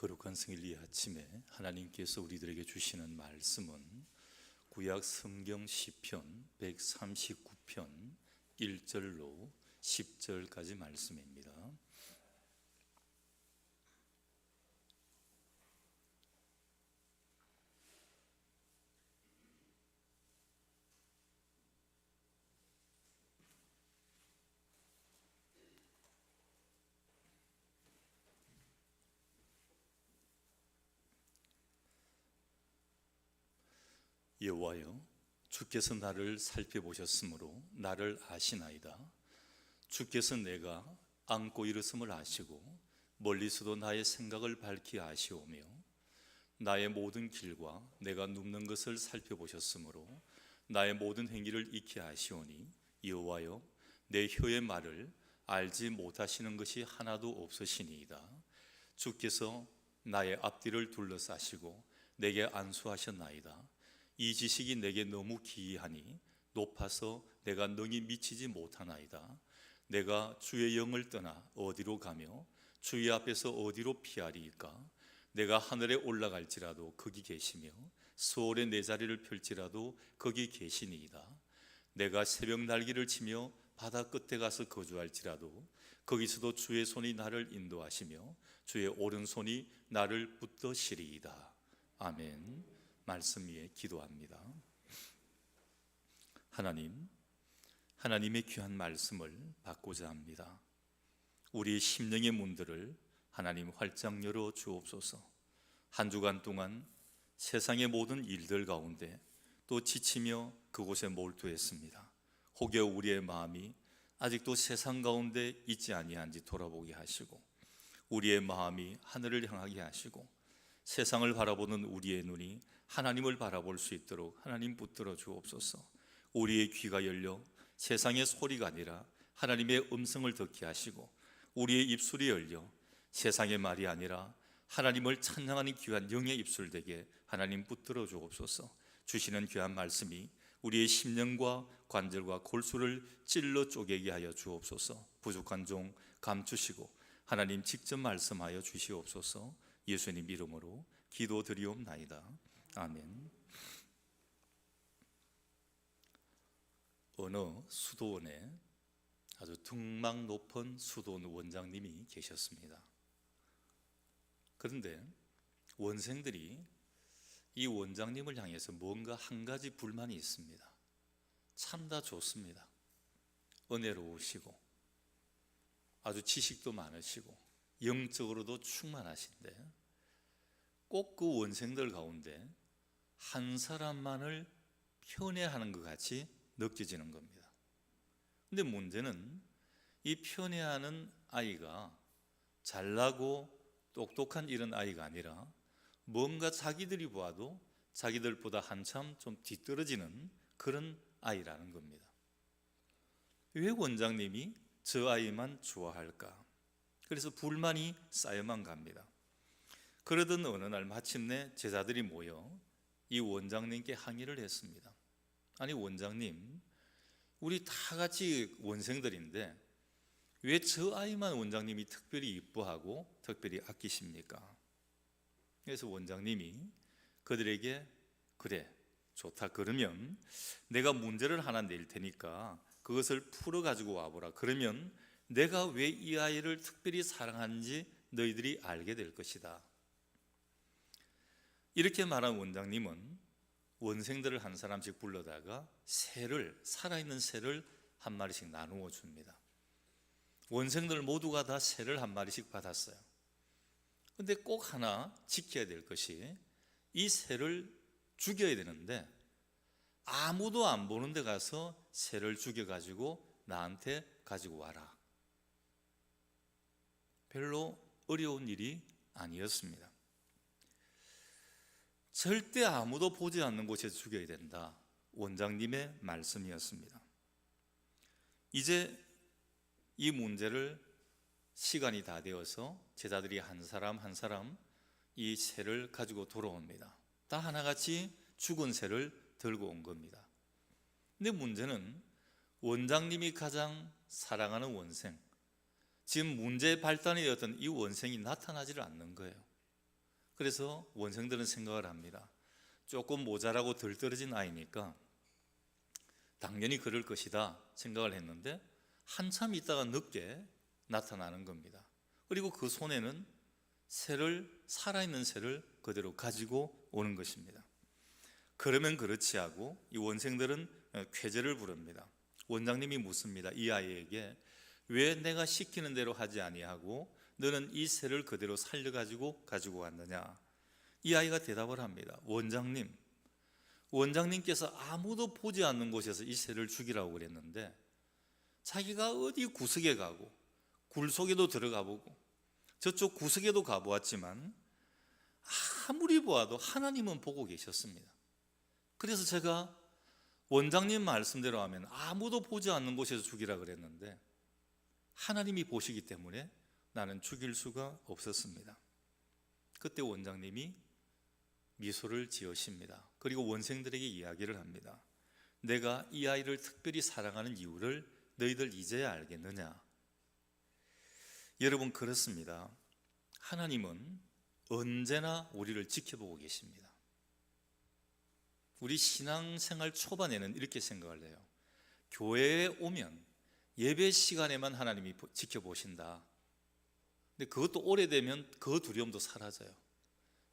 거룩한 성일 이 아침에 하나님께서 우리들에게 주시는 말씀은 구약 성경 시편 139편 1절로 10절까지 말씀입니다. 여호와여, 주께서 나를 살펴보셨으므로 나를 아시나이다. 주께서 내가 안고 일었음을 아시고 멀리서도 나의 생각을 밝히 아시오며 나의 모든 길과 내가 눕는 것을 살펴보셨으므로 나의 모든 행위를 익히 아시오니 여호와여, 내 혀의 말을 알지 못하시는 것이 하나도 없으시니이다. 주께서 나의 앞뒤를 둘러싸시고 내게 안수하셨나이다. 이 지식이 내게 너무 기이하니 높아서 내가 능히 미치지 못하나이다. 내가 주의 영을 떠나 어디로 가며 주의 앞에서 어디로 피하리이까? 내가 하늘에 올라갈지라도 거기 계시며 수월에 내 자리를 펼지라도 거기 계시니이다. 내가 새벽 날개를 치며 바다 끝에 가서 거주할지라도 거기서도 주의 손이 나를 인도하시며 주의 오른손이 나를 붙드시리이다. 아멘. 말씀 위에 기도합니다. 하나님, 하나님의 귀한 말씀을 받고자 합니다. 우리 심령의 문들을 하나님 활짝 열어 주옵소서. 한 주간 동안 세상의 모든 일들 가운데 또 지치며 그곳에 몰두했습니다. 혹여 우리의 마음이 아직도 세상 가운데 있지 아니한지 돌아보게 하시고 우리의 마음이 하늘을 향하게 하시고 세상을 바라보는 우리의 눈이 하나님을 바라볼 수 있도록 하나님 붙들어 주옵소서. 우리의 귀가 열려 세상의 소리가 아니라 하나님의 음성을 듣게 하시고 우리의 입술이 열려 세상의 말이 아니라 하나님을 찬양하는 귀한 영의 입술 되게 하나님 붙들어 주옵소서. 주시는 귀한 말씀이 우리의 심령과 관절과 골수를 찔러 쪼개게 하여 주옵소서. 부족한 종 감추시고 하나님 직접 말씀하여 주시옵소서. 예수님 이름으로 기도드리옵나이다. 아멘. 어느 수도원에 아주 등막 높은 수도원 원장님이 계셨습니다. 그런데 원생들이 이 원장님을 향해서 뭔가 한 가지 불만이 있습니다. 참 다 좋습니다. 은혜로우시고 아주 지식도 많으시고 영적으로도 충만하신데 꼭 그 원생들 가운데 한 사람만을 편애하는 것 같이 느껴지는 겁니다. 근데 문제는 이 편애하는 아이가 잘나고 똑똑한 이런 아이가 아니라 뭔가 자기들이 봐도 자기들보다 한참 좀 뒤떨어지는 그런 아이라는 겁니다. 왜 원장님이 저 아이만 좋아할까? 그래서 불만이 쌓여만 갑니다. 그러던 어느 날 마침내 제자들이 모여 이 원장님께 항의를 했습니다. 아니 원장님, 우리 다 같이 원생들인데 왜 저 아이만 원장님이 특별히 이뻐하고 특별히 아끼십니까? 그래서 원장님이 그들에게 그래 좋다, 그러면 내가 문제를 하나 낼 테니까 그것을 풀어가지고 와보라. 그러면 내가 왜 이 아이를 특별히 사랑하는지 너희들이 알게 될 것이다. 이렇게 말한 원장님은 원생들을 한 사람씩 불러다가 새를, 살아있는 새를 한 마리씩 나누어 줍니다. 원생들 모두가 다 새를 한 마리씩 받았어요. 근데 꼭 하나 지켜야 될 것이 이 새를 죽여야 되는데 아무도 안 보는 데 가서 새를 죽여가지고 나한테 가지고 와라. 별로 어려운 일이 아니었습니다. 절대 아무도 보지 않는 곳에서 죽여야 된다. 원장님의 말씀이었습니다. 이제 이 문제를 시간이 다 되어서 제자들이 한 사람 한 사람 이 새를 가지고 돌아옵니다. 다 하나같이 죽은 새를 들고 온 겁니다. 근데 문제는 원장님이 가장 사랑하는 원생, 지금 문제의 발단이 되었던 이 원생이 나타나지를 않는 거예요. 그래서 원생들은 생각을 합니다. 조금 모자라고 덜 떨어진 아이니까 당연히 그럴 것이다 생각을 했는데 한참 있다가 늦게 나타나는 겁니다. 그리고 그 손에는 살아있는 새를 그대로 가지고 오는 것입니다. 그러면 그렇지 하고 이 원생들은 쾌재를 부릅니다. 원장님이 묻습니다. 이 아이에게 왜 내가 시키는 대로 하지 아니하고 너는 이 새를 그대로 살려가지고 가지고 왔느냐. 이 아이가 대답을 합니다. 원장님께서 아무도 보지 않는 곳에서 이 새를 죽이라고 그랬는데 자기가 어디 구석에 가고 굴 속에도 들어가 보고 저쪽 구석에도 가보았지만 아무리 보아도 하나님은 보고 계셨습니다. 그래서 제가 원장님 말씀대로 하면 아무도 보지 않는 곳에서 죽이라 그랬는데 하나님이 보시기 때문에 나는 죽일 수가 없었습니다. 그때 원장님이 미소를 지으십니다. 그리고 원생들에게 이야기를 합니다. 내가 이 아이를 특별히 사랑하는 이유를 너희들 이제야 알겠느냐. 여러분, 그렇습니다. 하나님은 언제나 우리를 지켜보고 계십니다. 우리 신앙생활 초반에는 이렇게 생각을 해요. 교회에 오면 예배 시간에만 하나님이 지켜보신다. 근데 그것도 오래되면 그 두려움도 사라져요.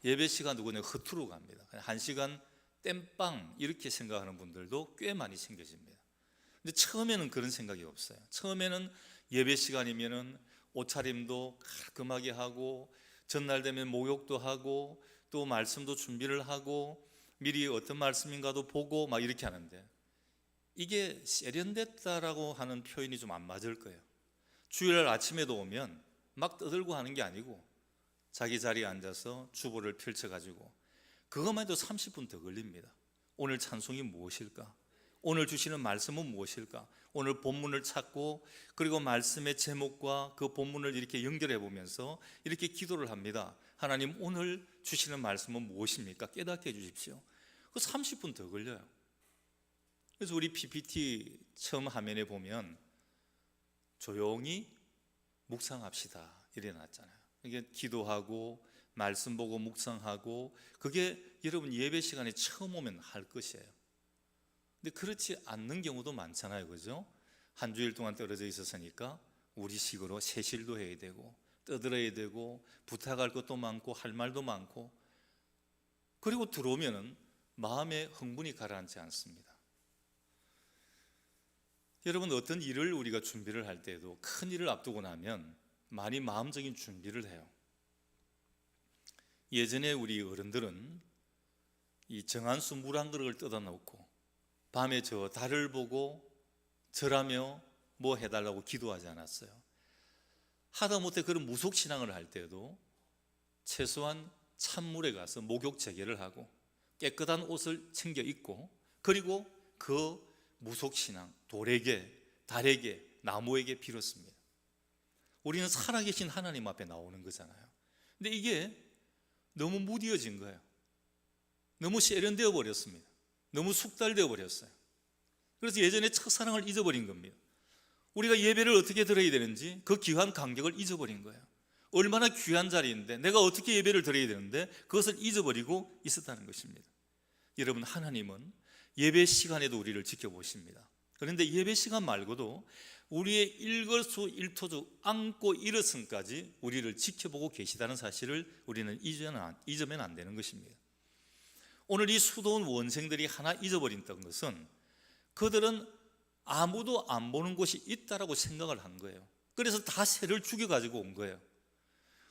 예배 시간 누구는 허투루 갑니다. 1시간 땜빵 이렇게 생각하는 분들도 꽤 많이 생겨집니다. 근데 처음에는 그런 생각이 없어요. 처음에는 예배 시간이면은 옷차림도 깔끔하게 하고 전날 되면 목욕도 하고 또 말씀도 준비를 하고 미리 어떤 말씀인가도 보고 막 이렇게 하는데 이게 세련됐다라고 하는 표현이 좀 안 맞을 거예요. 주일날 아침에도 오면 막 떠들고 하는 게 아니고 자기 자리에 앉아서 주보를 펼쳐가지고 그것만 해도 30분 더 걸립니다. 오늘 찬송이 무엇일까? 오늘 주시는 말씀은 무엇일까? 오늘 본문을 찾고 그리고 말씀의 제목과 그 본문을 이렇게 연결해 보면서 이렇게 기도를 합니다. 하나님, 오늘 주시는 말씀은 무엇입니까? 깨닫게 해주십시오. 그 30분 더 걸려요. 그래서 우리 PPT 처음 화면에 보면 조용히 묵상합시다 이래 놨잖아요. 이게 기도하고 말씀 보고 묵상하고 그게 여러분 예배 시간에 처음 오면 할 것이에요. 근데 그렇지 않는 경우도 많잖아요, 그죠? 한 주일 동안 떨어져 있었으니까 우리식으로 세실도 해야 되고 떠들어야 되고 부탁할 것도 많고 할 말도 많고 그리고 들어오면은 마음의 흥분이 가라앉지 않습니다. 여러분, 어떤 일을 우리가 준비를 할 때도 큰 일을 앞두고 나면 많이 마음적인 준비를 해요. 예전에 우리 어른들은 이 정한수 물 한 그릇을 뜯어 놓고 밤에 저 달을 보고 절하며 뭐 해달라고 기도하지 않았어요. 하다못해 그런 무속신앙을 할 때도 최소한 찬물에 가서 목욕 재개를 하고 깨끗한 옷을 챙겨 입고 그리고 그 무속신앙 돌에게 달에게 나무에게 빌었습니다. 우리는 살아계신 하나님 앞에 나오는 거잖아요. 근데 이게 너무 무뎌진 거예요. 너무 세련되어 버렸습니다. 너무 숙달되어 버렸어요. 그래서 예전에 첫사랑을 잊어버린 겁니다. 우리가 예배를 어떻게 드려야 되는지 그 귀한 간격을 잊어버린 거예요. 얼마나 귀한 자리인데 내가 어떻게 예배를 드려야 되는데 그것을 잊어버리고 있었다는 것입니다. 여러분, 하나님은 예배 시간에도 우리를 지켜보십니다. 그런데 예배 시간 말고도 우리의 일거수일투족 안고 일어선까지 우리를 지켜보고 계시다는 사실을 우리는 잊으면 안 되는 것입니다. 오늘 이 수도원 원생들이 하나 잊어버렸던 것은 그들은 아무도 안 보는 곳이 있다라고 생각을 한 거예요. 그래서 다 새를 죽여가지고 온 거예요.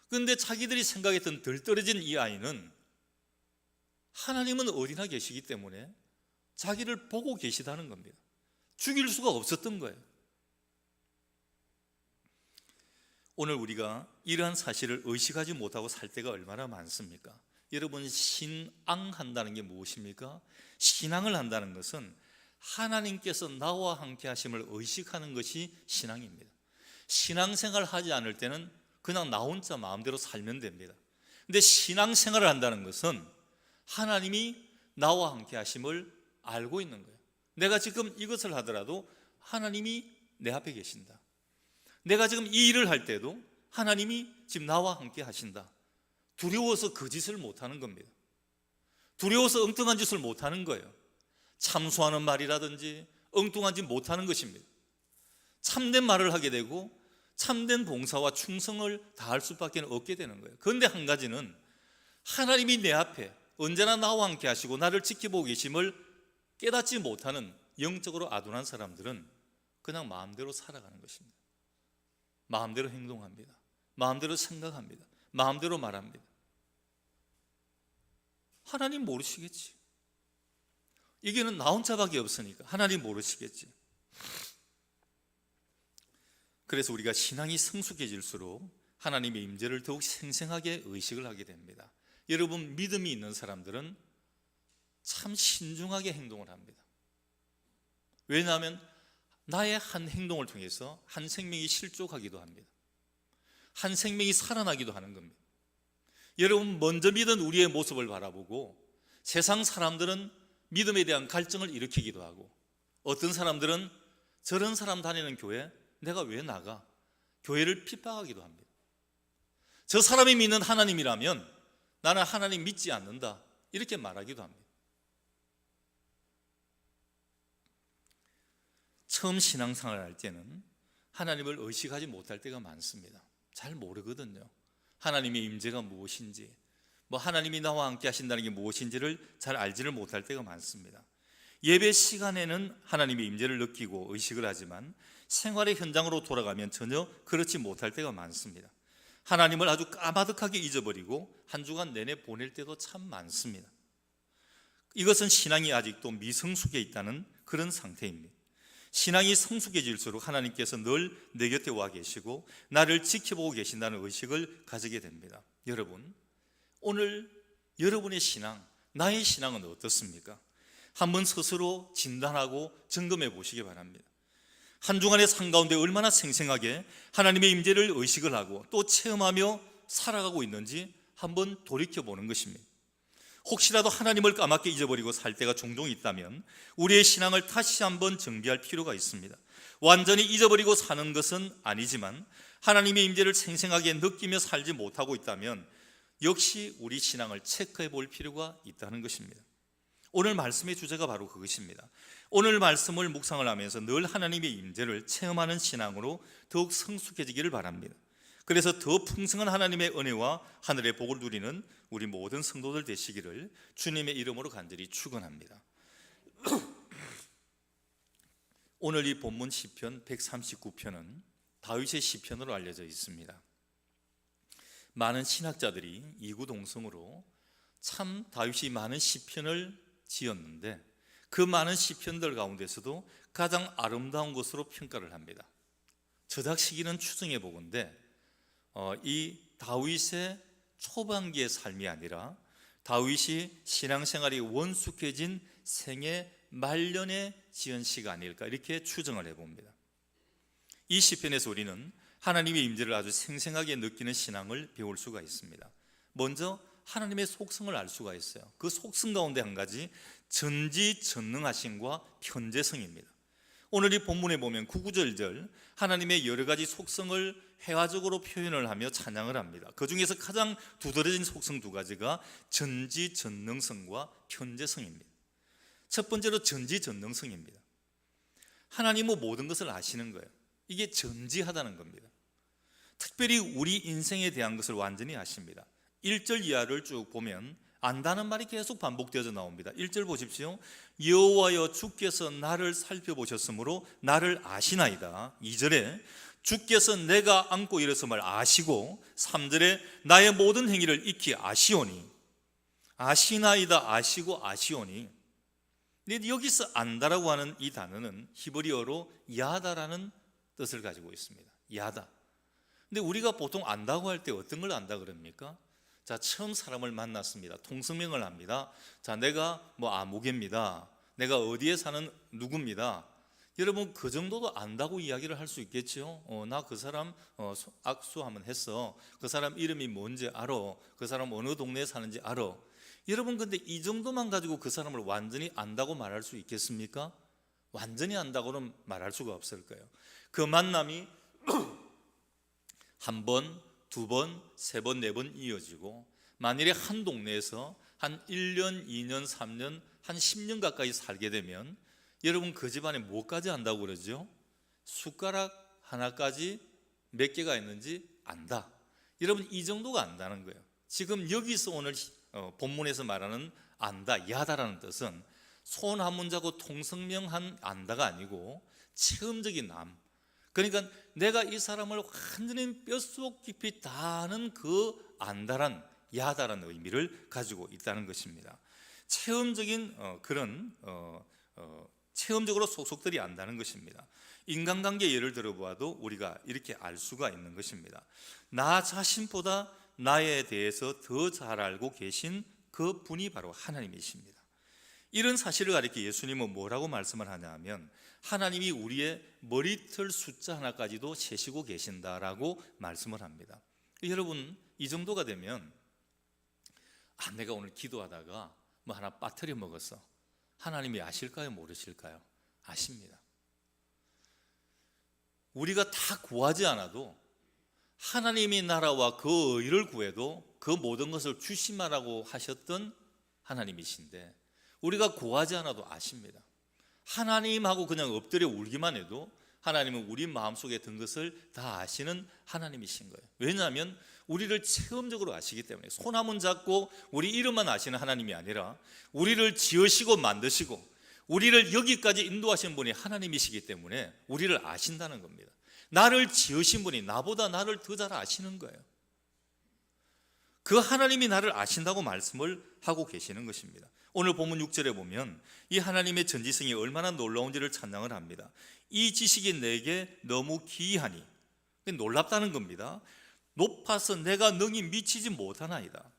그런데 자기들이 생각했던 덜 떨어진 이 아이는 하나님은 어디나 계시기 때문에 자기를 보고 계시다는 겁니다. 죽일 수가 없었던 거예요. 오늘 우리가 이러한 사실을 의식하지 못하고 살 때가 얼마나 많습니까? 여러분, 신앙한다는 게 무엇입니까? 신앙을 한다는 것은 하나님께서 나와 함께 하심을 의식하는 것이 신앙입니다. 신앙생활 하지 않을 때는 그냥 나 혼자 마음대로 살면 됩니다. 근데 신앙생활을 한다는 것은 하나님이 나와 함께 하심을 알고 있는 거예요. 내가 지금 이것을 하더라도 하나님이 내 앞에 계신다. 내가 지금 이 일을 할 때도 하나님이 지금 나와 함께 하신다. 두려워서 그 짓을 못하는 겁니다. 두려워서 엉뚱한 짓을 못하는 거예요. 참소하는 말이라든지 엉뚱한 짓 못하는 것입니다. 참된 말을 하게 되고 참된 봉사와 충성을 다할 수밖에 없게 되는 거예요. 그런데 한 가지는 하나님이 내 앞에 언제나 나와 함께 하시고 나를 지켜보고 계심을 깨닫지 못하는 영적으로 아둔한 사람들은 그냥 마음대로 살아가는 것입니다. 마음대로 행동합니다. 마음대로 생각합니다. 마음대로 말합니다. 하나님 모르시겠지. 이게는 나 혼자밖에 없으니까 하나님 모르시겠지. 그래서 우리가 신앙이 성숙해질수록 하나님의 임재를 더욱 생생하게 의식을 하게 됩니다. 여러분, 믿음이 있는 사람들은 참 신중하게 행동을 합니다. 왜냐하면 나의 한 행동을 통해서 한 생명이 실족하기도 합니다. 한 생명이 살아나기도 하는 겁니다. 여러분, 먼저 믿은 우리의 모습을 바라보고 세상 사람들은 믿음에 대한 갈증을 일으키기도 하고, 어떤 사람들은 저런 사람 다니는 교회 내가 왜 나가? 교회를 핍박하기도 합니다. 저 사람이 믿는 하나님이라면 나는 하나님 믿지 않는다, 이렇게 말하기도 합니다. 처음 신앙생활을 할 때는 하나님을 의식하지 못할 때가 많습니다. 잘 모르거든요. 하나님의 임재가 무엇인지, 하나님이 나와 함께 하신다는 게 무엇인지를 잘 알지를 못할 때가 많습니다. 예배 시간에는 하나님의 임재를 느끼고 의식을 하지만 생활의 현장으로 돌아가면 전혀 그렇지 못할 때가 많습니다. 하나님을 아주 까마득하게 잊어버리고 한 주간 내내 보낼 때도 참 많습니다. 이것은 신앙이 아직도 미성숙해 있다는 그런 상태입니다. 신앙이 성숙해질수록 하나님께서 늘 내 곁에 와 계시고 나를 지켜보고 계신다는 의식을 가지게 됩니다. 여러분, 오늘 여러분의 신앙, 나의 신앙은 어떻습니까? 한번 스스로 진단하고 점검해 보시기 바랍니다. 한 주간의 삶 가운데 얼마나 생생하게 하나님의 임재를 의식을 하고 또 체험하며 살아가고 있는지 한번 돌이켜보는 것입니다. 혹시라도 하나님을 까맣게 잊어버리고 살 때가 종종 있다면 우리의 신앙을 다시 한번 정비할 필요가 있습니다. 완전히 잊어버리고 사는 것은 아니지만 하나님의 임재를 생생하게 느끼며 살지 못하고 있다면 역시 우리 신앙을 체크해 볼 필요가 있다는 것입니다. 오늘 말씀의 주제가 바로 그것입니다. 오늘 말씀을 묵상을 하면서 늘 하나님의 임재를 체험하는 신앙으로 더욱 성숙해지기를 바랍니다. 그래서 더 풍성한 하나님의 은혜와 하늘의 복을 누리는 우리 모든 성도들 되시기를 주님의 이름으로 간절히 축원합니다. 오늘 이 본문 시편 139편은 다윗의 시편으로 알려져 있습니다. 많은 신학자들이 이구동성으로 참 다윗이 많은 시편을 지었는데 그 많은 시편들 가운데서도 가장 아름다운 것으로 평가를 합니다. 저작 시기는 추정해 보건대 이 다윗의 초반기의 삶이 아니라 다윗이 신앙생활이 원숙해진 생애 말년에 지은 시가 아닐까, 이렇게 추정을 해봅니다. 이 시편에서 우리는 하나님의 임재를 아주 생생하게 느끼는 신앙을 배울 수가 있습니다. 먼저 하나님의 속성을 알 수가 있어요. 그 속성 가운데 한 가지, 전지전능하심과 현재성입니다. 오늘 이 본문에 보면 9, 9절절 하나님의 여러 가지 속성을 회화적으로 표현을 하며 찬양을 합니다. 그 중에서 가장 두드러진 속성 두 가지가 전지전능성과 현재성입니다. 첫 번째로 전지전능성입니다. 하나님은 모든 것을 아시는 거예요. 이게 전지하다는 겁니다. 특별히 우리 인생에 대한 것을 완전히 아십니다. 1절 이하를 쭉 보면 안다는 말이 계속 반복되어져 나옵니다. 1절 보십시오. 여호와여 주께서 나를 살펴보셨으므로 나를 아시나이다. 2절에 주께서 내가 안고 일어섬을 아시고, 3절에 나의 모든 행위를 익히 아시오니. 아시나이다, 아시고 아시오니. 근데 여기서 안다라고 하는 이 단어는 히브리어로 야다라는 뜻을 가지고 있습니다. 야다. 근데 우리가 보통 안다고 할 때 어떤 걸 안다 그럽니까? 자, 처음 사람을 만났습니다. 통성명을 합니다. 자, 내가 아무개입니다. 내가 어디에 사는 누구입니다. 여러분, 그 정도도 안다고 이야기를 할 수 있겠죠. 나 그 사람 악수 한번 했어. 그 사람 이름이 뭔지 알아. 그 사람 어느 동네에 사는지 알아. 여러분, 근데 이 정도만 가지고 그 사람을 완전히 안다고 말할 수 있겠습니까? 완전히 안다고는 말할 수가 없을 거예요. 그 만남이 한 번, 두 번, 세 번, 네 번 이어지고 만일에 한 동네에서 한 1년, 2년, 3년, 한 10년 가까이 살게 되면 여러분 그 집안에 뭐까지 안다고 그러죠? 숟가락 하나까지 몇 개가 있는지 안다. 여러분 이 정도가 안다는 거예요. 지금 여기서 오늘 본문에서 말하는 안다, 야다라는 뜻은 손 한 문자고 통성명한 안다가 아니고 체험적인 암. 그러니까 내가 이 사람을 완전히 뼛속 깊이 다 아는 그 안다란, 야다라는 의미를 가지고 있다는 것입니다. 체험적인 체험적으로 속속들이 안다는 것입니다. 인간관계 예를 들어보아도 우리가 이렇게 알 수가 있는 것입니다. 나 자신보다 나에 대해서 더 잘 알고 계신 그 분이 바로 하나님이십니다. 이런 사실을 가리켜 예수님은 뭐라고 말씀을 하냐 하면 하나님이 우리의 머리털 숫자 하나까지도 세시고 계신다라고 말씀을 합니다. 여러분 이 정도가 되면 내가 오늘 기도하다가 뭐 하나 빠뜨려 먹었어. 하나님이 아실까요? 모르실까요? 아십니다. 우리가 다 구하지 않아도 하나님의 나라와 그 의를 구해도 그 모든 것을 주시마라고 하셨던 하나님이신데 우리가 구하지 않아도 아십니다. 하나님하고 그냥 엎드려 울기만 해도 하나님은 우리 마음속에 든 것을 다 아시는 하나님이신 거예요. 왜냐하면 우리를 체험적으로 아시기 때문에. 손 한 번 잡고 우리 이름만 아시는 하나님이 아니라 우리를 지으시고 만드시고 우리를 여기까지 인도하신 분이 하나님이시기 때문에 우리를 아신다는 겁니다. 나를 지으신 분이 나보다 나를 더 잘 아시는 거예요. 그 하나님이 나를 아신다고 말씀을 하고 계시는 것입니다. 오늘 본문 6절에 보면 이 하나님의 전지성이 얼마나 놀라운지를 찬양을 합니다. 이 지식이 내게 너무 기이하니, 놀랍다는 겁니다. 높아서 내가 능히 미치지 못하나이다.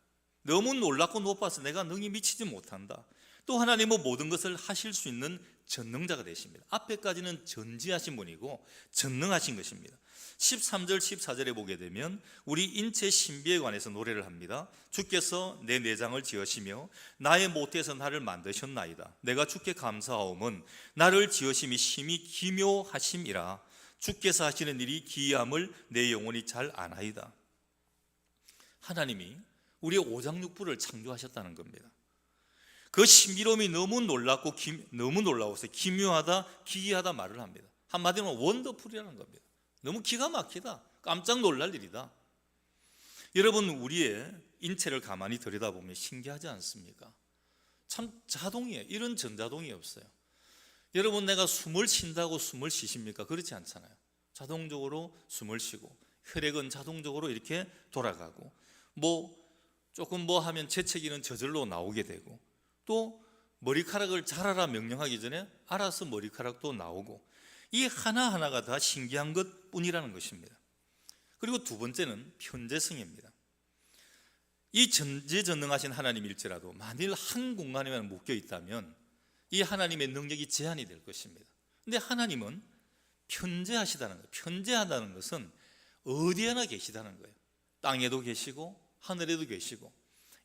너무 놀랍고 높아서 내가 능히 미치지 못한다. 또 하나님은 모든 것을 하실 수 있는 전능자가 되십니다. 앞에까지는 전지하신 분이고 전능하신 것입니다. 13절 14절에 보게 되면 우리 인체 신비에 관해서 노래를 합니다. 주께서 내 내장을 지으시며 나의 모태에서 나를 만드셨나이다. 내가 주께 감사하옴은 나를 지으심이 심히 기묘하심이라. 주께서 하시는 일이 기이함을 내 영혼이 잘 아나이다. 하나님이 우리의 오장육부를 창조하셨다는 겁니다. 그 신비로움이 너무 놀랍고 너무 놀라워서 기묘하다, 기이하다 말을 합니다. 한마디로 원더풀이라는 겁니다. 너무 기가 막히다, 깜짝 놀랄 일이다. 여러분 우리의 인체를 가만히 들여다보면 신기하지 않습니까? 참 자동이에요. 이런 전자동이 없어요. 여러분 내가 숨을 쉰다고 숨을 쉬십니까? 그렇지 않잖아요. 자동적으로 숨을 쉬고 혈액은 자동적으로 이렇게 돌아가고 조금 하면 재채기는 저절로 나오게 되고 또 머리카락을 자라라 명령하기 전에 알아서 머리카락도 나오고 이 하나하나가 다 신기한 것뿐이라는 것입니다. 그리고 두 번째는 편재성입니다. 이 전지전능하신 하나님일지라도 만일 한 공간에만 묶여 있다면 이 하나님의 능력이 제한이 될 것입니다. 그런데 하나님은 편재하시다는 거예요. 편재하다는 것은 어디에나 계시다는 거예요. 땅에도 계시고 하늘에도 계시고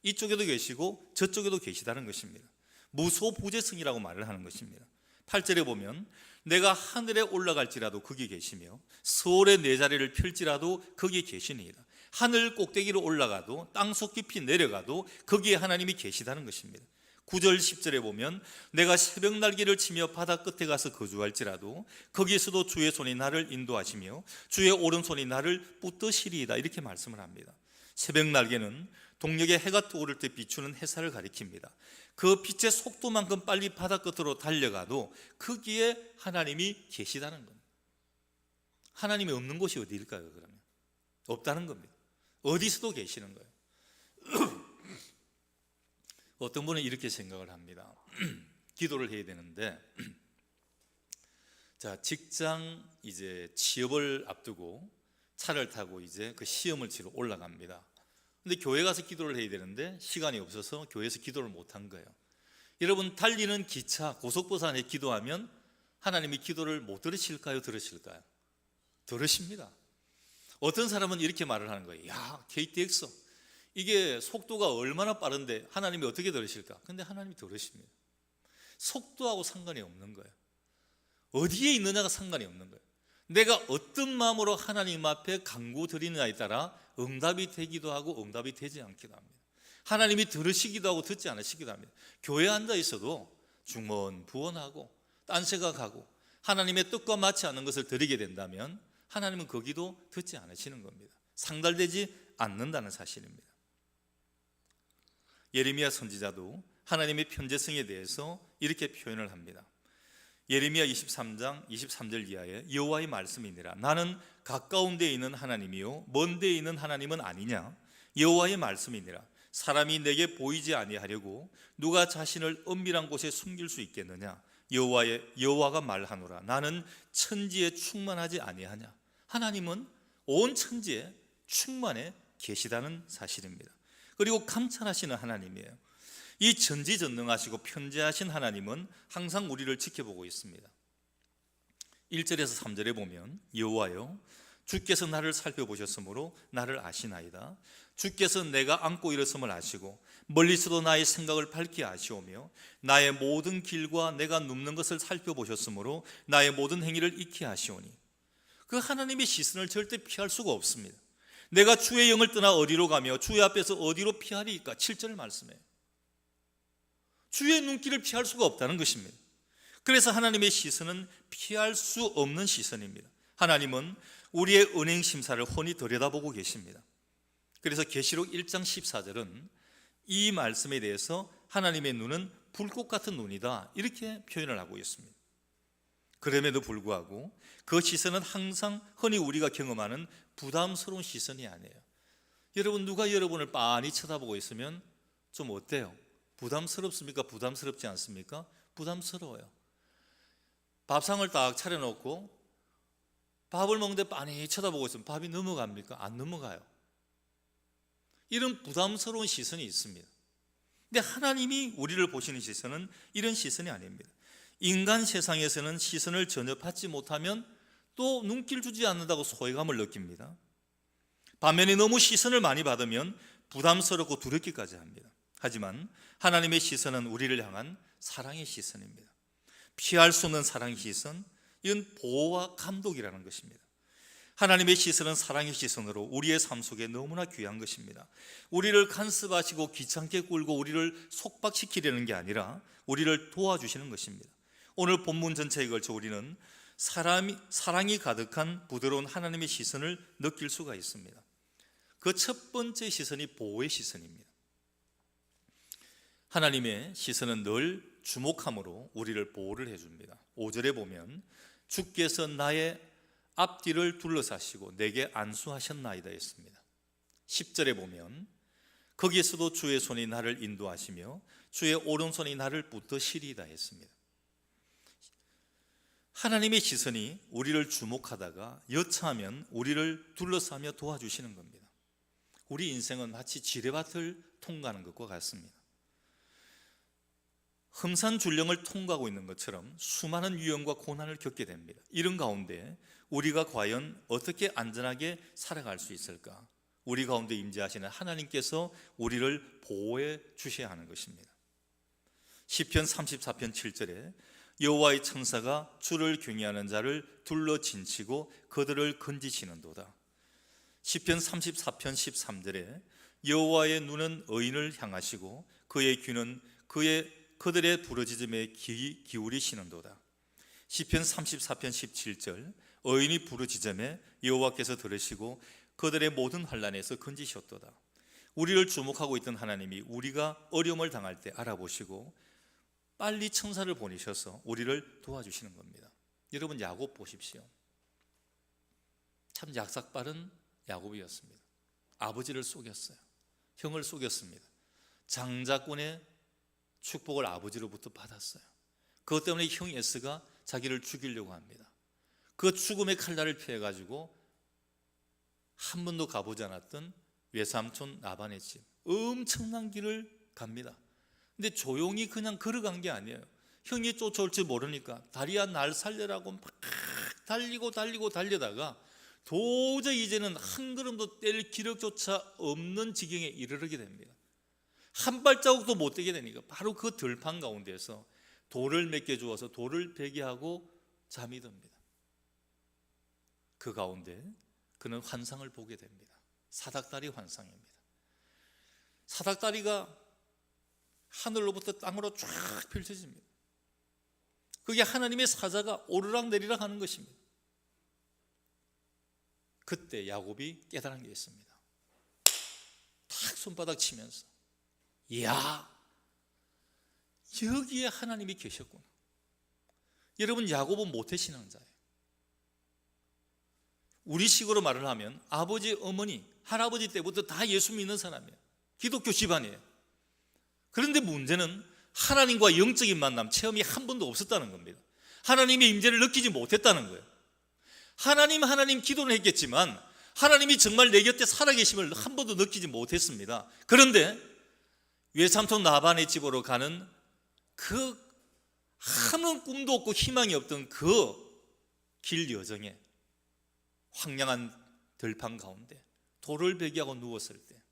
이쪽에도 계시고 저쪽에도 계시다는 것입니다. 무소부재성이라고 말을 하는 것입니다. 8절에 보면 내가 하늘에 올라갈지라도 거기 계시며 서울의 내 자리를 펼지라도 거기 계시니이다. 하늘 꼭대기로 올라가도 땅속 깊이 내려가도 거기에 하나님이 계시다는 것입니다. 9절 10절에 보면 내가 새벽 날개를 치며 바다 끝에 가서 거주할지라도 거기에서도 주의 손이 나를 인도하시며 주의 오른손이 나를 붙드시리이다. 이렇게 말씀을 합니다. 새벽 날개는 동력의 해가 떠오를 때 비추는 햇살을 가리킵니다. 그 빛의 속도만큼 빨리 바다 끝으로 달려가도 거기에 하나님이 계시다는 겁니다. 하나님이 없는 곳이 어디일까요? 그러면 없다는 겁니다. 어디서도 계시는 거예요. 어떤 분은 이렇게 생각을 합니다. 기도를 해야 되는데 직장 취업을 앞두고 차를 타고 그 시험을 치러 올라갑니다. 근데 교회 가서 기도를 해야 되는데 시간이 없어서 교회에서 기도를 못한 거예요. 여러분 달리는 기차 고속버스 안에 기도하면 하나님이 기도를 못 들으실까요? 들으실까요? 들으십니다. 어떤 사람은 이렇게 말을 하는 거예요. 야, KTX 이게 속도가 얼마나 빠른데 하나님이 어떻게 들으실까? 근데 하나님이 들으십니다. 속도하고 상관이 없는 거예요. 어디에 있느냐가 상관이 없는 거예요. 내가 어떤 마음으로 하나님 앞에 간구 드리느냐에 따라 응답이 되기도 하고 응답이 되지 않기도 합니다. 하나님이 들으시기도 하고 듣지 않으시기도 합니다. 교회에 앉아 있어도 중언부언하고 딴 생각하고 하나님의 뜻과 맞지 않는 것을 드리게 된다면 하나님은 그 기도 듣지 않으시는 겁니다. 상달되지 않는다는 사실입니다. 예레미야 선지자도 하나님의 편재성에 대해서 이렇게 표현을 합니다. 예레미야 23장 23절 이하에 여호와의 말씀이니라. 나는 가까운 데에 있는 하나님이요 먼 데에 있는 하나님은 아니냐. 여호와의 말씀이니라. 사람이 내게 보이지 아니하려고 누가 자신을 은밀한 곳에 숨길 수 있겠느냐. 여호와가 말하노라. 나는 천지에 충만하지 아니하냐. 하나님은 온 천지에 충만해 계시다는 사실입니다. 그리고 감찰하시는 하나님이에요. 이 전지전능하시고 편재하신 하나님은 항상 우리를 지켜보고 있습니다. 1절에서 3절에 보면 여호와여 주께서 나를 살펴보셨으므로 나를 아시나이다. 주께서 내가 앉고 일어섬을 아시고 멀리서도 나의 생각을 밝히 아시오며 나의 모든 길과 내가 눕는 것을 살펴보셨으므로 나의 모든 행위를 익히 아시오니 그 하나님의 시선을 절대 피할 수가 없습니다. 내가 주의 영을 떠나 어디로 가며 주의 앞에서 어디로 피하리이까? 7절 말씀에 주의 눈길을 피할 수가 없다는 것입니다. 그래서 하나님의 시선은 피할 수 없는 시선입니다. 하나님은 우리의 은행 심사를 훤히 들여다보고 계십니다. 그래서 계시록 1장 14절은 이 말씀에 대해서 하나님의 눈은 불꽃 같은 눈이다 이렇게 표현을 하고 있습니다. 그럼에도 불구하고 그 시선은 항상 흔히 우리가 경험하는 부담스러운 시선이 아니에요. 여러분 누가 여러분을 빤히 쳐다보고 있으면 좀 어때요? 부담스럽습니까? 부담스럽지 않습니까? 부담스러워요. 밥상을 딱 차려놓고 밥을 먹는데 빤히 쳐다보고 있으면 밥이 넘어갑니까? 안 넘어가요. 이런 부담스러운 시선이 있습니다. 근데 하나님이 우리를 보시는 시선은 이런 시선이 아닙니다. 인간 세상에서는 시선을 전혀 받지 못하면 또 눈길 주지 않는다고 소외감을 느낍니다. 반면에 너무 시선을 많이 받으면 부담스럽고 두렵기까지 합니다. 하지만 하나님의 시선은 우리를 향한 사랑의 시선입니다. 피할 수 없는 사랑의 시선, 이건 보호와 감독이라는 것입니다. 하나님의 시선은 사랑의 시선으로 우리의 삶 속에 너무나 귀한 것입니다. 우리를 간섭하시고 귀찮게 굴고 우리를 속박시키려는 게 아니라 우리를 도와주시는 것입니다. 오늘 본문 전체에 걸쳐 우리는 사랑이 가득한 부드러운 하나님의 시선을 느낄 수가 있습니다. 그 첫 번째 시선이 보호의 시선입니다. 하나님의 시선은 늘 주목함으로 우리를 보호를 해줍니다. 5절에 보면 주께서 나의 앞뒤를 둘러싸시고 내게 안수하셨나이다 했습니다. 10절에 보면 거기에서도 주의 손이 나를 인도하시며 주의 오른손이 나를 붙드시리이다 했습니다. 하나님의 시선이 우리를 주목하다가 여차하면 우리를 둘러싸며 도와주시는 겁니다. 우리 인생은 마치 지뢰밭을 통과하는 것과 같습니다. 험산 줄령을 통과하고 있는 것처럼 수많은 위험과 고난을 겪게 됩니다. 이런 가운데 우리가 과연 어떻게 안전하게 살아갈 수 있을까? 우리 가운데 임재하시는 하나님께서 우리를 보호해 주셔야 하는 것입니다. 시편 34편 7절에 여호와의 천사가 주를 경외하는 자를 둘러 진치고 그들을 건지시는도다. 시편 34편 13절에 여호와의 눈은 의인을 향하시고 그의 귀는 그들의 부르짖음에 기울이시는도다. 시편 34편 17절 의인이 부르짖음에 여호와께서 들으시고 그들의 모든 환난에서 건지셨도다. 우리를 주목하고 있던 하나님이 우리가 어려움을 당할 때 알아보시고 빨리 천사를 보내셔서 우리를 도와주시는 겁니다. 여러분 야곱 보십시오. 참 약삭빠른 야곱이었습니다. 아버지를 속였어요. 형을 속였습니다. 장자권의 축복을 아버지로부터 받았어요. 그것 때문에 형 에스가 자기를 죽이려고 합니다. 그 죽음의 칼날을 피해가지고 한 번도 가보지 않았던 외삼촌 라반의 집, 엄청난 길을 갑니다. 근데 조용히 그냥 걸어간 게 아니에요. 형이 쫓아올 줄 모르니까 다리야 날 살려라고 막 달리다가 도저히 이제는 한 걸음도 뗄 기력조차 없는 지경에 이르게 됩니다. 한 발자국도 못 떼게 되니까 바로 그 들판 가운데서 돌을 몇 개 주어서 돌을 베게 하고 잠이 듭니다. 그 가운데 그는 환상을 보게 됩니다. 사닥다리 환상입니다. 사닥다리가 하늘로부터 땅으로 쫙 펼쳐집니다. 그게 하나님의 사자가 오르락내리락 하는 것입니다. 그때 야곱이 깨달은 게 있습니다. 탁 손바닥 치면서, 이야, 여기에 하나님이 계셨구나. 여러분, 야곱은 모태신앙자예요. 우리식으로 말을 하면 아버지, 어머니, 할아버지 때부터 다 예수 믿는 사람이에요. 기독교 집안이에요. 그런데 문제는 하나님과 영적인 만남, 체험이 한 번도 없었다는 겁니다. 하나님의 임재를 느끼지 못했다는 거예요. 하나님 기도는 했겠지만 하나님이 정말 내 곁에 살아계심을 한 번도 느끼지 못했습니다. 그런데 외삼촌 라반의 집으로 가는 그 아무 꿈도 없고 희망이 없던 그 길 여정에 황량한 들판 가운데 돌을 베기하고 누웠을 때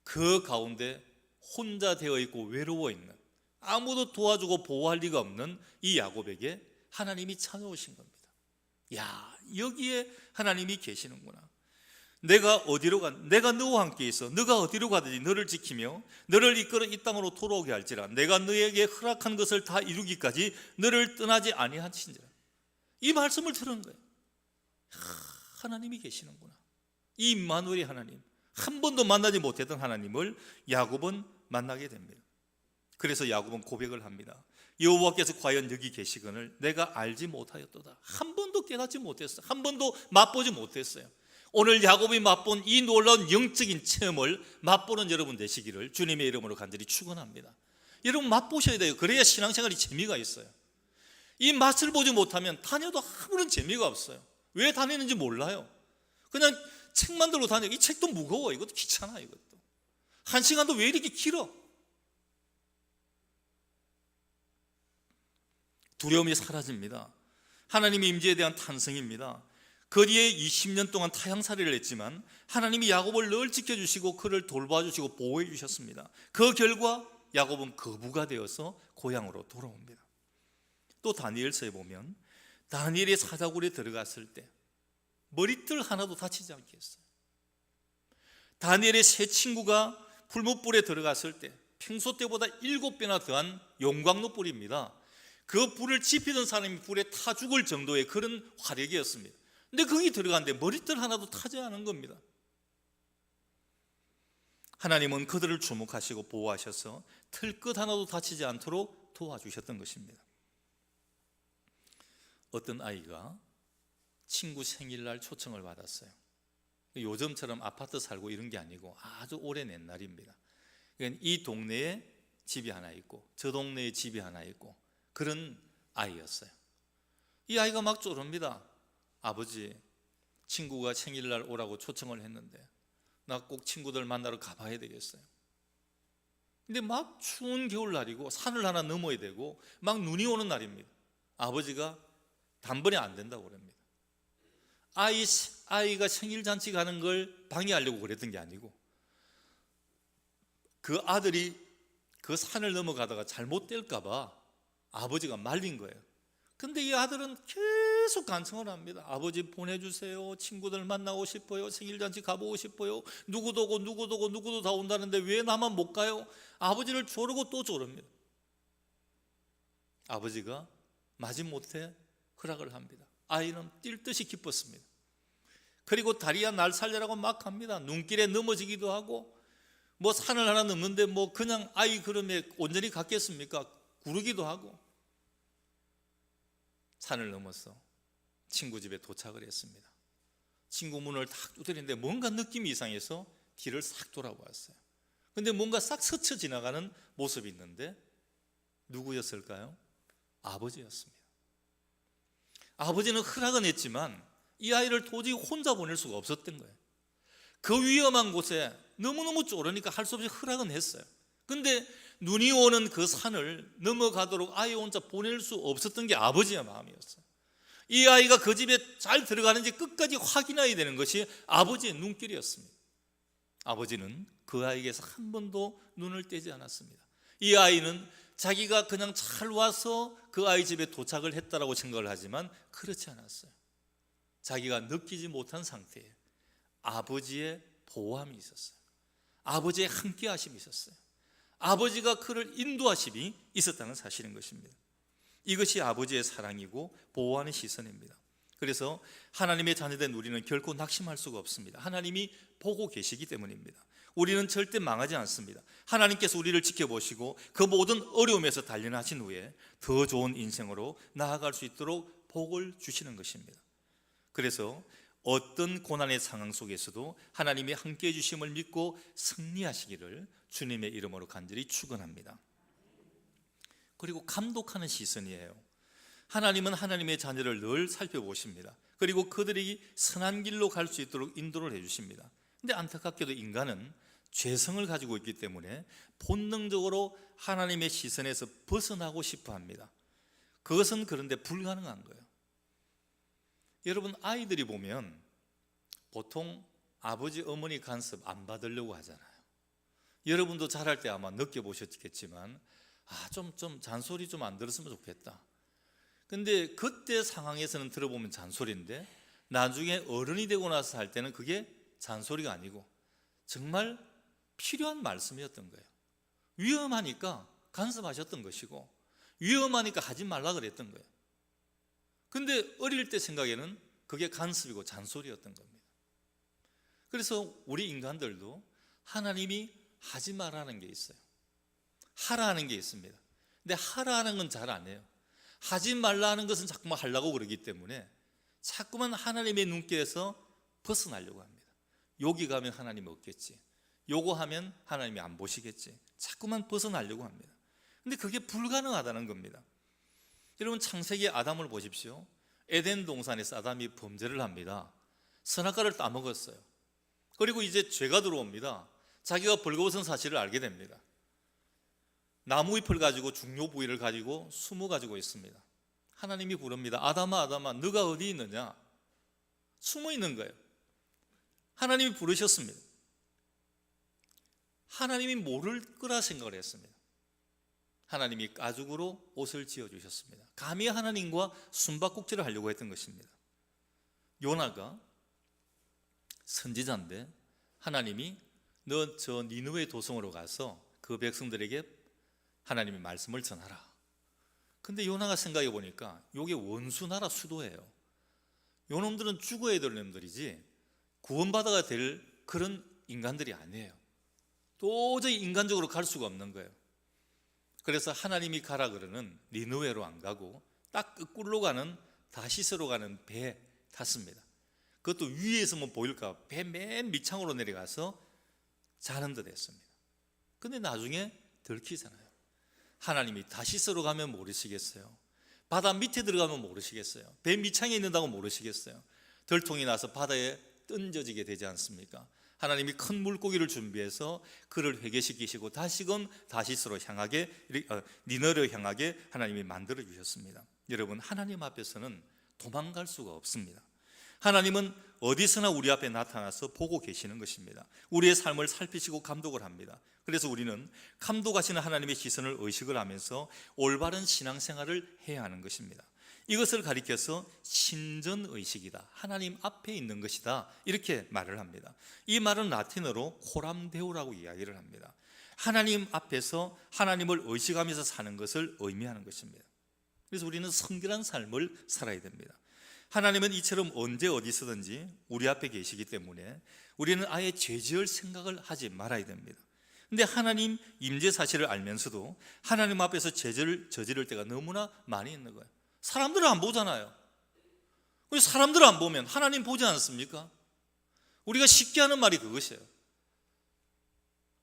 그 가운데 혼자 되어 있고 외로워 있는, 아무도 도와주고 보호할 리가 없는 이 야곱에게 하나님이 찾아오신 겁니다. 야, 여기에 하나님이 계시는구나. 내가 너와 함께 있어. 너가 어디로 가든지 너를 지키며 너를 이끌어 이 땅으로 돌아오게 할지라. 내가 너에게 허락한 것을 다 이루기까지 너를 떠나지 아니하신지라. 이 말씀을 들은 거예요. 하나님이 계시는구나. 이 임마누엘의 하나님, 한 번도 만나지 못했던 하나님을 야곱은 만나게 됩니다. 그래서 야곱은 고백을 합니다. 여호와께서 과연 여기 계시거늘 내가 알지 못하였도다. 한 번도 깨닫지 못했어요. 한 번도 맛보지 못했어요. 오늘 야곱이 맛본 이 놀라운 영적인 체험을 맛보는 여러분 되시기를 주님의 이름으로 간절히 축원합니다. 여러분, 맛보셔야 돼요. 그래야 신앙생활이 재미가 있어요. 이 맛을 보지 못하면 다녀도 아무런 재미가 없어요. 왜 다니는지 몰라요. 그냥 책만 들고 다녀. 이 책도 무거워. 이것도 귀찮아. 이것도 한 시간도 왜 이렇게 길어? 두려움이 사라집니다. 하나님의 임재에 대한 탄성입니다. 거리에 20년 동안 타향살이를 했지만 하나님이 야곱을 늘 지켜주시고 그를 돌봐주시고 보호해 주셨습니다. 그 결과 야곱은 거부가 되어서 고향으로 돌아옵니다. 또 다니엘서에 보면 다니엘이 사자굴에 들어갔을 때 머리털 하나도 다치지 않게 했어요. 다니엘의 세 친구가 풀무불에 들어갔을 때 평소 때보다 7배나 더한 용광로 불입니다. 그 불을 지피던 사람이 불에 타 죽을 정도의 그런 화력이었습니다. 근데 거기 들어갔는데 머리털 하나도 타지 않은 겁니다. 하나님은 그들을 주목하시고 보호하셔서 털끝 하나도 다치지 않도록 도와주셨던 것입니다. 어떤 아이가 친구 생일날 초청을 받았어요. 요즘처럼 아파트 살고 이런 게 아니고 아주 오랜 옛날입니다. 이 동네에 집이 하나 있고 저 동네에 집이 하나 있고 그런 아이였어요. 이 아이가 막 쪼릅니다. 아버지, 친구가 생일날 오라고 초청을 했는데 나 꼭 친구들 만나러 가봐야 되겠어요. 근데 막 추운 겨울날이고 산을 하나 넘어야 되고 막 눈이 오는 날입니다. 아버지가 단번에 안 된다고 그럽니다. 아이가 생일잔치 가는 걸 방해하려고 그랬던 게 아니고 그 아들이 그 산을 넘어가다가 잘못 뗄까 봐 아버지가 말린 거예요. 근데 이 아들은 계속 간청을 합니다. 아버지 보내주세요. 친구들 만나고 싶어요. 생일잔치 가보고 싶어요. 누구도 오고 누구도 오고 누구도 다 온다는데 왜 나만 못 가요? 아버지를 조르고 또 조릅니다. 아버지가 마지못해 허락을 합니다. 아이는 뛸 듯이 기뻤습니다. 그리고 다리야 날 살려라고 막 합니다. 눈길에 넘어지기도 하고 뭐 산을 하나 넘는데 뭐 그냥 아이 걸음에 온전히 갔겠습니까? 구르기도 하고 산을 넘어서 친구 집에 도착을 했습니다. 친구 문을 탁 두드리는데 뭔가 느낌이 이상해서 뒤를 싹 돌아보았어요. 근데 뭔가 싹 스쳐 지나가는 모습이 있는데 누구였을까요? 아버지였습니다. 아버지는 허락은 했지만 이 아이를 도저히 혼자 보낼 수가 없었던 거예요. 그 위험한 곳에 너무너무 쪼르니까 할 수 없이 허락은 했어요. 근데 눈이 오는 그 산을 넘어가도록 아이 혼자 보낼 수 없었던 게 아버지의 마음이었어요. 이 아이가 그 집에 잘 들어가는지 끝까지 확인해야 되는 것이 아버지의 눈길이었습니다. 아버지는 그 아이에게서 한 번도 눈을 떼지 않았습니다. 이 아이는 자기가 그냥 잘 와서 그 아이 집에 도착을 했다라고 생각을 하지만 그렇지 않았어요. 자기가 느끼지 못한 상태에 아버지의 보호함이 있었어요. 아버지의 함께 하심이 있었어요. 아버지가 그를 인도하심이 있었다는 사실인 것입니다. 이것이 아버지의 사랑이고 보호하는 시선입니다. 그래서 하나님의 자녀된 우리는 결코 낙심할 수가 없습니다. 하나님이 보고 계시기 때문입니다. 우리는 절대 망하지 않습니다. 하나님께서 우리를 지켜보시고 그 모든 어려움에서 단련하신 후에 더 좋은 인생으로 나아갈 수 있도록 복을 주시는 것입니다. 그래서 어떤 고난의 상황 속에서도 하나님이 함께해 주심을 믿고 승리하시기를 주님의 이름으로 간절히 축원합니다. 그리고 감독하는 시선이에요. 하나님은 하나님의 자녀를 늘 살펴보십니다. 그리고 그들이 선한 길로 갈 수 있도록 인도를 해주십니다. 근데 안타깝게도 인간은 죄성을 가지고 있기 때문에 본능적으로 하나님의 시선에서 벗어나고 싶어 합니다. 그것은 그런데 불가능한 거예요. 여러분, 아이들이 보면 보통 아버지 어머니 간섭 안 받으려고 하잖아요. 여러분도 자랄 때 아마 느껴보셨겠지만 좀 잔소리 좀 안 들었으면 좋겠다. 근데 그때 상황에서는 들어보면 잔소리인데 나중에 어른이 되고 나서 할 때는 그게 잔소리가 아니고 정말 필요한 말씀이었던 거예요. 위험하니까 간섭하셨던 것이고 위험하니까 하지 말라 그랬던 거예요. 근데 어릴 때 생각에는 그게 간섭이고 잔소리였던 겁니다. 그래서 우리 인간들도 하나님이 하지 말라는 게 있어요. 하라는 게 있습니다. 근데 하라는 건 잘 안 해요. 하지 말라는 것은 자꾸만 하려고 그러기 때문에 자꾸만 하나님의 눈길에서 벗어나려고 합니다. 여기 가면 하나님이 없겠지, 요거 하면 하나님이 안 보시겠지, 자꾸만 벗어나려고 합니다. 근데 그게 불가능하다는 겁니다. 여러분, 창세기 아담을 보십시오. 에덴 동산에서 아담이 범죄를 합니다. 선악과를 따먹었어요. 그리고 이제 죄가 들어옵니다. 자기가 벌거벗은 사실을 알게 됩니다. 나무 잎을 가지고 중요 부위를 가지고 숨어 가지고 있습니다. 하나님이 부릅니다. 아담아, 아담아, 너가 어디 있느냐? 숨어 있는 거예요. 하나님이 부르셨습니다. 하나님이 모를 거라 생각을 했습니다. 하나님이 가죽으로 옷을 지어주셨습니다. 감히 하나님과 숨바꼭질을 하려고 했던 것입니다. 요나가 선지자인데 하나님이 너 저 니느웨 도성으로 가서 그 백성들에게 하나님의 말씀을 전하라. 근데 요나가 생각해 보니까 요게 원수나라 수도예요. 요놈들은 죽어야 될 놈들이지 구원받아야 될 그런 인간들이 아니에요. 도저히 인간적으로 갈 수가 없는 거예요. 그래서 하나님이 가라 그러는 니느웨로 안 가고 딱 끝꿀로 가는 다시스로 가는 배에 탔습니다. 그것도 위에서만 보일까 배 맨 밑창으로 내려가서 자는 듯 했습니다. 근데 나중에 들키잖아요. 하나님이 다시스로 가면 모르시겠어요? 바다 밑에 들어가면 모르시겠어요? 배 밑창에 있는다고 모르시겠어요? 들통이 나서 바다에 던져지게 되지 않습니까? 하나님이 큰 물고기를 준비해서 그를 회개시키시고 다시금 다시스로 향하게, 니느웨로 향하게 하나님이 만들어 주셨습니다. 여러분, 하나님 앞에서는 도망갈 수가 없습니다. 하나님은 어디서나 우리 앞에 나타나서 보고 계시는 것입니다. 우리의 삶을 살피시고 감독을 합니다. 그래서 우리는 감독하시는 하나님의 시선을 의식을 하면서 올바른 신앙생활을 해야 하는 것입니다. 이것을 가리켜서 신전의식이다, 하나님 앞에 있는 것이다, 이렇게 말을 합니다. 이 말은 라틴어로 코람데오라고 이야기를 합니다. 하나님 앞에서 하나님을 의식하면서 사는 것을 의미하는 것입니다. 그래서 우리는 성결한 삶을 살아야 됩니다. 하나님은 이처럼 언제 어디서든지 우리 앞에 계시기 때문에 우리는 아예 죄 지을 생각을 하지 말아야 됩니다. 근데 하나님 임재 사실을 알면서도 하나님 앞에서 죄를 저지를 때가 너무나 많이 있는 거예요. 사람들은 안 보잖아요. 사람들을 안 보면 하나님 보지 않습니까? 우리가 쉽게 하는 말이 그것이에요.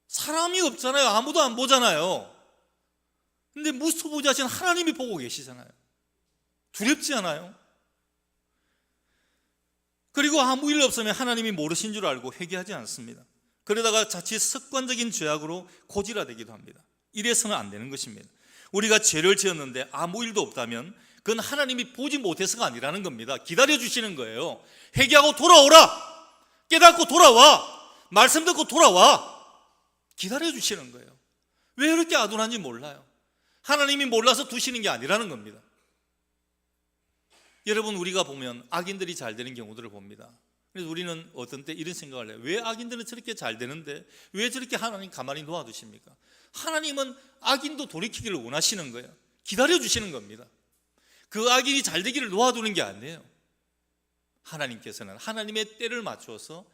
사람이 없잖아요. 아무도 안 보잖아요. 근데 무소부지하신 하나님이 보고 계시잖아요. 두렵지 않아요? 그리고 아무 일 없으면 하나님이 모르신 줄 알고 회개하지 않습니다. 그러다가 자칫 습관적인 죄악으로 고질화되기도 합니다. 이래서는 안 되는 것입니다. 우리가 죄를 지었는데 아무 일도 없다면 그건 하나님이 보지 못해서가 아니라는 겁니다. 기다려주시는 거예요. 회개하고 돌아오라. 깨닫고 돌아와. 말씀 듣고 돌아와. 기다려주시는 거예요. 왜 이렇게 아둔한지 몰라요. 하나님이 몰라서 두시는 게 아니라는 겁니다. 여러분, 우리가 보면 악인들이 잘 되는 경우들을 봅니다. 그래서 우리는 어떤 때 이런 생각을 해요. 왜 악인들은 저렇게 잘 되는데 왜 저렇게 하나님 가만히 놓아두십니까? 하나님은 악인도 돌이키기를 원하시는 거예요. 기다려주시는 겁니다. 그 악인이 잘 되기를 놓아두는 게 아니에요. 하나님께서는 하나님의 때를 맞추어서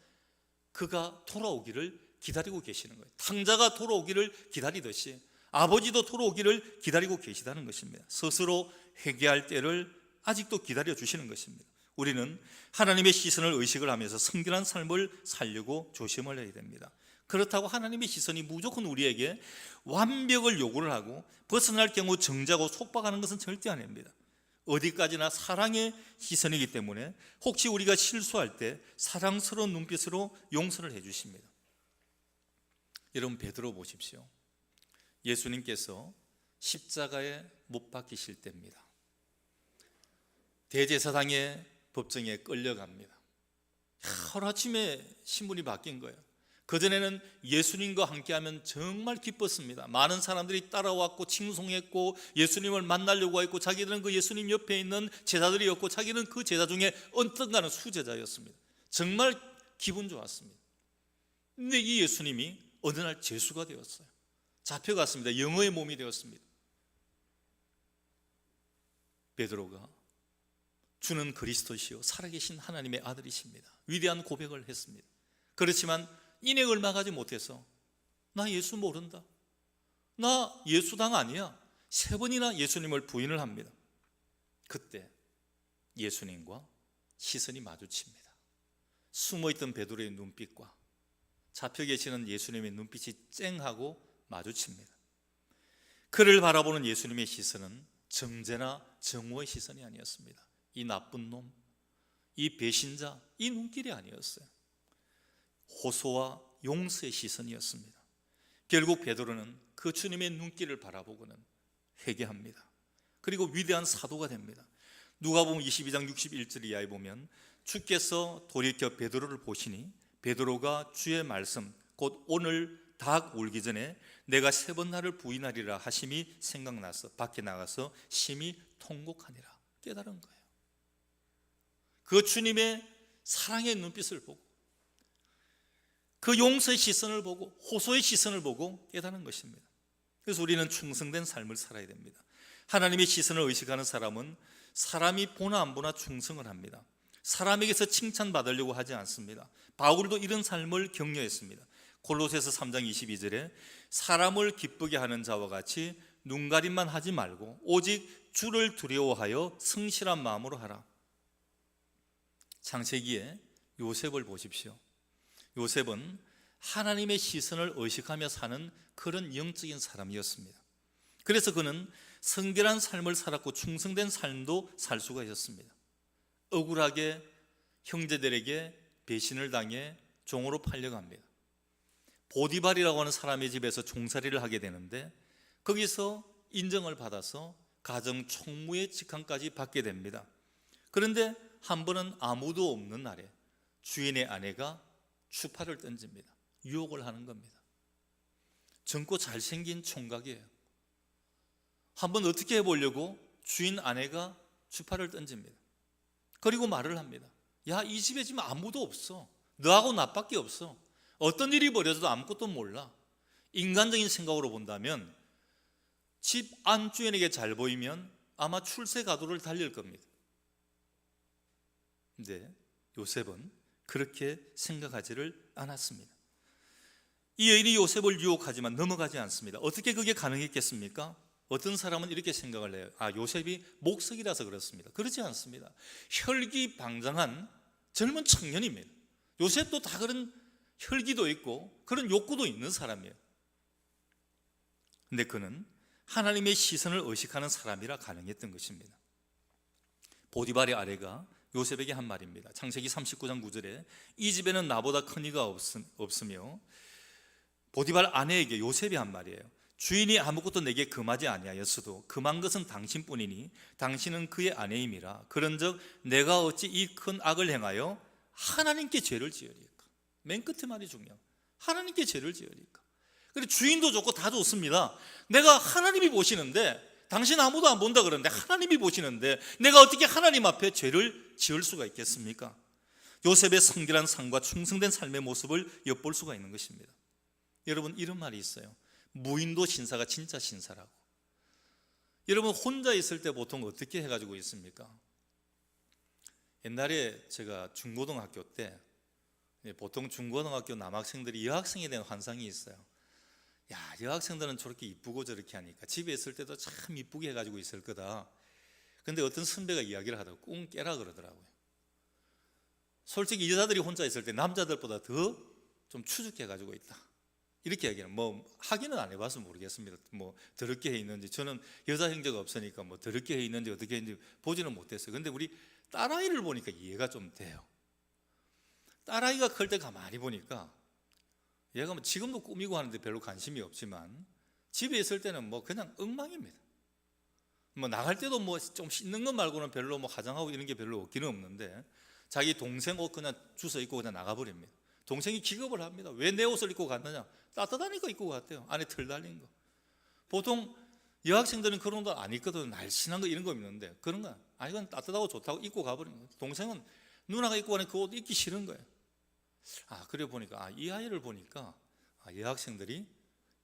그가 돌아오기를 기다리고 계시는 거예요. 탕자가 돌아오기를 기다리듯이 아버지도 돌아오기를 기다리고 계시다는 것입니다. 스스로 회개할 때를 아직도 기다려 주시는 것입니다. 우리는 하나님의 시선을 의식을 하면서 성결한 삶을 살려고 조심을 해야 됩니다. 그렇다고 하나님의 시선이 무조건 우리에게 완벽을 요구를 하고 벗어날 경우 정죄하고 속박하는 것은 절대 아닙니다. 어디까지나 사랑의 시선이기 때문에 혹시 우리가 실수할 때 사랑스러운 눈빛으로 용서를 해 주십니다. 여러분, 베드로 보십시오. 예수님께서 십자가에 못 박히실 때입니다. 대제사장의 법정에 끌려갑니다. 하루아침에 신분이 바뀐 거예요. 그전에는 예수님과 함께하면 정말 기뻤습니다. 많은 사람들이 따라왔고 칭송했고 예수님을 만나려고 했고 자기들은 그 예수님 옆에 있는 제자들이었고 자기는 그 제자 중에 어떤가는 수제자였습니다. 정말 기분 좋았습니다. 근데 이 예수님이 어느 날 죄수가 되었어요. 잡혀갔습니다. 영어의 몸이 되었습니다. 베드로가 주는 그리스도시요 살아계신 하나님의 아들이십니다. 위대한 고백을 했습니다. 그렇지만 인해 얼마 가지 못해서 나 예수 모른다, 나 예수당 아니야, 3번이나 예수님을 부인을 합니다. 그때 예수님과 시선이 마주칩니다. 숨어있던 베드로의 눈빛과 잡혀 계시는 예수님의 눈빛이 쨍하고 마주칩니다. 그를 바라보는 예수님의 시선은 정죄나 정오의 시선이 아니었습니다. 이 나쁜 놈, 이 배신자, 이 눈길이 아니었어요. 호소와 용서의 시선이었습니다. 결국 베드로는 그 주님의 눈길을 바라보고는 회개합니다. 그리고 위대한 사도가 됩니다. 누가복음 22장 61절 이하에 보면 주께서 돌이켜 베드로를 보시니 베드로가 주의 말씀 곧 오늘 닭 울기 전에 내가 3번 나를 부인하리라 하심이 생각나서 밖에 나가서 심히 통곡하니라 깨달은 거예요. 그 주님의 사랑의 눈빛을 보고 그 용서의 시선을 보고 호소의 시선을 보고 깨닫는 것입니다. 그래서 우리는 충성된 삶을 살아야 됩니다. 하나님의 시선을 의식하는 사람은 사람이 보나 안 보나 충성을 합니다. 사람에게서 칭찬받으려고 하지 않습니다. 바울도 이런 삶을 격려했습니다. 골로새서 3장 22절에 사람을 기쁘게 하는 자와 같이 눈가림만 하지 말고 오직 주를 두려워하여 성실한 마음으로 하라. 창세기에 요셉을 보십시오. 요셉은 하나님의 시선을 의식하며 사는 그런 영적인 사람이었습니다. 그래서 그는 성결한 삶을 살았고 충성된 삶도 살 수가 있었습니다. 억울하게 형제들에게 배신을 당해 종으로 팔려갑니다. 보디발이라고 하는 사람의 집에서 종살이를 하게 되는데 거기서 인정을 받아서 가정 총무의 직함까지 받게 됩니다. 그런데 한 번은 아무도 없는 날에 주인의 아내가 추파를 던집니다. 유혹을 하는 겁니다. 젊고 잘생긴 총각이에요. 한번 어떻게 해보려고 주인 아내가 추파를 던집니다. 그리고 말을 합니다. 야, 이 집에 지금 아무도 없어. 너하고 나밖에 없어. 어떤 일이 벌어져도 아무것도 몰라. 인간적인 생각으로 본다면 집 안주인에게 잘 보이면 아마 출세 가도를 달릴 겁니다. 근데 요셉은 그렇게 생각하지를 않았습니다. 이 여인이 요셉을 유혹하지만 넘어가지 않습니다. 어떻게 그게 가능했겠습니까? 어떤 사람은 이렇게 생각을 해요. 요셉이 목석이라서 그렇습니다. 그렇지 않습니다. 혈기방장한 젊은 청년입니다. 요셉도 다 그런 혈기도 있고 그런 욕구도 있는 사람이에요. 근데 그는 하나님의 시선을 의식하는 사람이라 가능했던 것입니다. 보디발의 아내가 요셉에게 한 말입니다. 창세기 39장 9절에 이 집에는 나보다 큰 이가 없으며 보디발 아내에게 요셉이 한 말이에요. 주인이 아무것도 내게 금하지 아니하였어도 금한 것은 당신뿐이니 당신은 그의 아내임이라. 그런즉 내가 어찌 이 큰 악을 행하여 하나님께 죄를 지으리까. 맨 끝에 말이 중요해요. 하나님께 죄를 지으리까. 그리고 주인도 좋고 다 좋습니다. 내가 하나님이 보시는데 당신 아무도 안 본다 그러는데 하나님이 보시는데 내가 어떻게 하나님 앞에 죄를 지을 수가 있겠습니까? 요셉의 성결한 삶과 충성된 삶의 모습을 엿볼 수가 있는 것입니다. 여러분, 이런 말이 있어요. 무인도 신사가 진짜 신사라고. 여러분, 혼자 있을 때 보통 어떻게 해가지고 있습니까? 옛날에 제가 중고등학교 때 보통 중고등학교 남학생들이 여학생에 대한 환상이 있어요. 야, 여학생들은 저렇게 이쁘고 저렇게 하니까 집에 있을 때도 참 이쁘게 해가지고 있을 거다. 근데 어떤 선배가 이야기를 하다가 꿍 깨라 그러더라고요. 솔직히 여자들이 혼자 있을 때 남자들보다 더 좀 추죽해가지고 있다, 이렇게 얘기는, 뭐 확인은 안 해봐서 모르겠습니다. 뭐 더럽게 해 있는지. 저는 여자 형제가 없으니까 뭐 더럽게 해 있는지 어떻게 했는지 보지는 못했어요. 근데 우리 딸아이를 보니까 이해가 좀 돼요. 딸아이가 클 때 가만히 보니까 얘가 뭐 지금도 꾸미고 하는데 별로 관심이 없지만 집에 있을 때는 뭐 그냥 엉망입니다. 뭐 나갈 때도 뭐 좀 씻는 것 말고는 별로 뭐 화장하고 이런 게 별로 없기는 없는데, 자기 동생 옷 그냥 주워 입고 그냥 나가버립니다. 동생이 기겁을 합니다. 왜 내 옷을 입고 갔느냐? 따뜻하니까 입고 갔대요. 안에 털 달린 거. 보통 여학생들은 그런 거 안 입거든. 날씬한 거 이런 거 입는데, 그런 거 아니, 이건 따뜻하고 좋다고 입고 가버린 거예요. 동생은 누나가 입고 가는 그 옷 입기 싫은 거예요. 그래 보니까 이 아이를 보니까 여학생들이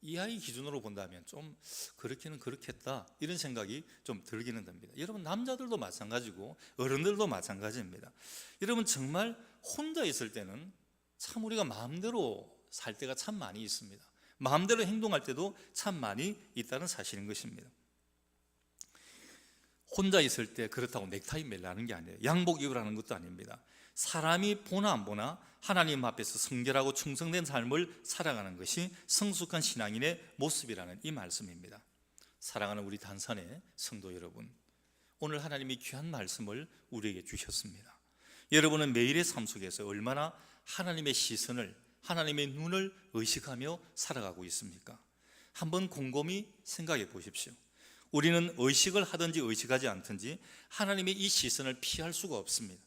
이 아이 기준으로 본다면 좀 그렇게는 그렇겠다, 이런 생각이 좀 들기는 됩니다. 여러분, 남자들도 마찬가지고 어른들도 마찬가지입니다. 여러분, 정말 혼자 있을 때는 참 우리가 마음대로 살 때가 참 많이 있습니다. 마음대로 행동할 때도 참 많이 있다는 사실인 것입니다. 혼자 있을 때 그렇다고 넥타이 매라는 게 아니에요. 양복 입으라는 것도 아닙니다. 사람이 보나 안 보나 하나님 앞에서 성결하고 충성된 삶을 살아가는 것이 성숙한 신앙인의 모습이라는 이 말씀입니다. 사랑하는 우리 단산의 성도 여러분, 오늘 하나님이 귀한 말씀을 우리에게 주셨습니다. 여러분은 매일의 삶 속에서 얼마나 하나님의 시선을, 하나님의 눈을 의식하며 살아가고 있습니까? 한번 곰곰이 생각해 보십시오. 우리는 의식을 하든지 의식하지 않든지 하나님의 이 시선을 피할 수가 없습니다.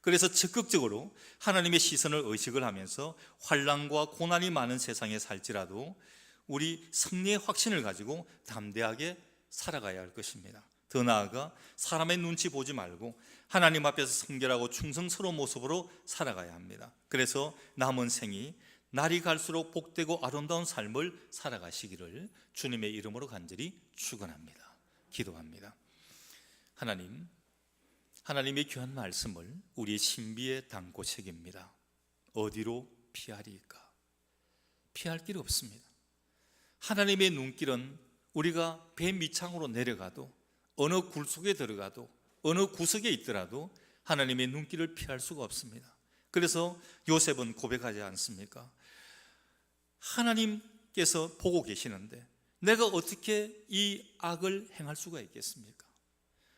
그래서 적극적으로 하나님의 시선을 의식을 하면서 환난과 고난이 많은 세상에 살지라도 우리 승리의 확신을 가지고 담대하게 살아가야 할 것입니다. 더 나아가 사람의 눈치 보지 말고 하나님 앞에서 성결하고 충성스러운 모습으로 살아가야 합니다. 그래서 남은 생이 날이 갈수록 복되고 아름다운 삶을 살아가시기를 주님의 이름으로 간절히 축원합니다. 기도합니다. 하나님, 하나님의 귀한 말씀을 우리의 신비에 담고 새깁니다. 어디로 피하리까? 피할 길이 없습니다. 하나님의 눈길은 우리가 배 밑창으로 내려가도, 어느 굴 속에 들어가도, 어느 구석에 있더라도 하나님의 눈길을 피할 수가 없습니다. 그래서 요셉은 고백하지 않습니까? 하나님께서 보고 계시는데 내가 어떻게 이 악을 행할 수가 있겠습니까?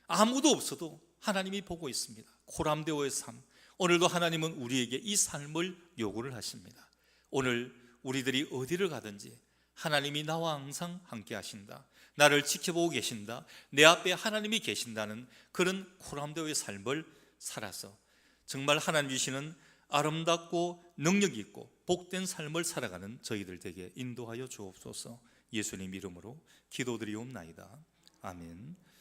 아무도 없어도 하나님이 보고 있습니다. 코람데오의 삶, 오늘도 하나님은 우리에게 이 삶을 요구를 하십니다. 오늘 우리들이 어디를 가든지 하나님이 나와 항상 함께 하신다, 나를 지켜보고 계신다, 내 앞에 하나님이 계신다는 그런 코람데오의 삶을 살아서 정말 하나님 주시는 아름답고 능력 있고 복된 삶을 살아가는 저희들 되게 인도하여 주옵소서. 예수님 이름으로 기도드리옵나이다. 아멘.